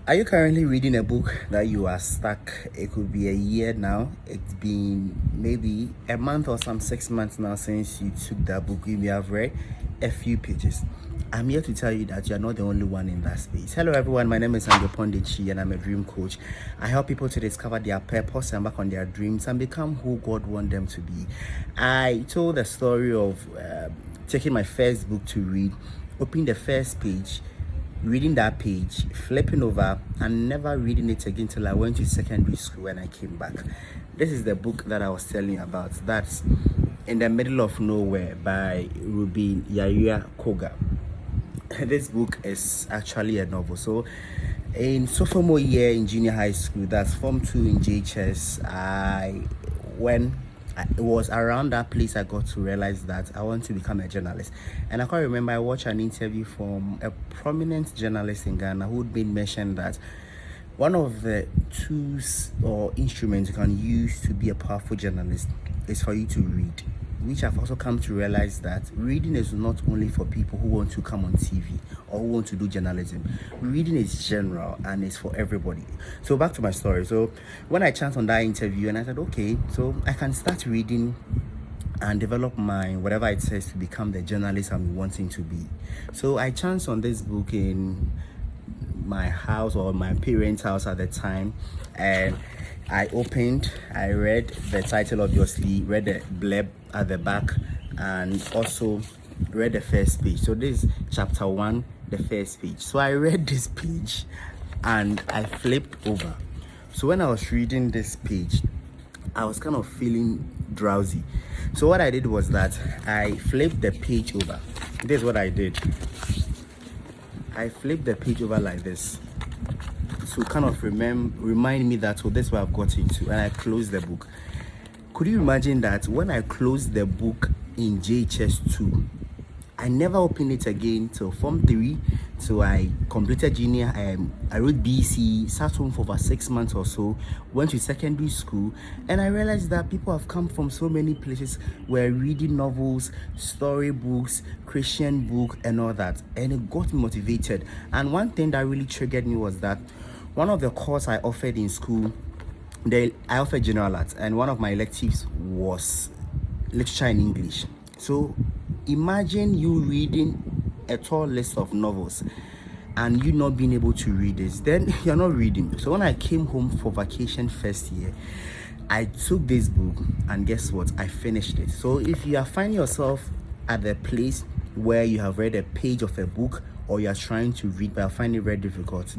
Are you currently reading a book that you are stuck? It could be a year now. It's been maybe a month or some 6 months now since you took that book. You may have read a few pages. I'm here to tell you that you're not the only one in that space. Hello everyone, my name is Andrew Pondichi and I'm a dream coach. I help people to discover their purpose and back on their dreams and become who God wants them to be. I told the story of taking my first book to read, opening the first page, reading that page, flipping over, and never reading it again till I went to secondary school when I came back. This is the book that I was telling you about. That's In the Middle of Nowhere by Rubin Yaria Koga. This book is actually a novel. So in sophomore year in junior high school, that's Form 2 in JHS, it was around that place I got to realize that I want to become a journalist. And I can't remember, I watched an interview from a prominent journalist in Ghana who made mention that one of the tools or instruments you can use to be a powerful journalist is for you to read, which I've also come to realize that reading is not only for people who want to come on TV or who want to do journalism. Reading is general and it's for everybody. So back to my story. So when I chanced on that interview and I said, okay, so I can start reading and develop my whatever it says to become the journalist I'm wanting to be. So I chanced on this book in my house or my parents' house at the time, and I read the title, obviously, read the blurb at the back, and also read the first page. So this is chapter 1, the first page. So I read this page and I flipped over. So when I was reading this page, I was kind of feeling drowsy. So what I did was that I flipped the page over. This is what I did. I flipped the page over like this to kind of remind me that, oh, that's where I've got into, and I closed the book. Could you imagine that when I closed the book in JHS 2, I never opened it again till Form 3, so I completed junior. I wrote BC, sat home for about 6 months or so, went to secondary school, and I realized that people have come from so many places, were reading novels, storybooks, Christian book, and all that, and it got me motivated. And one thing that really triggered me was that one of the courses I offered in school, I offered general arts, and one of my electives was literature in English. So imagine you reading a tall list of novels and you not being able to read this, then you're not reading. So when I came home for vacation first year, I took this book and guess what? I finished it. So if you are finding yourself at the place where you have read a page of a book or you are trying to read but I find it very difficult, no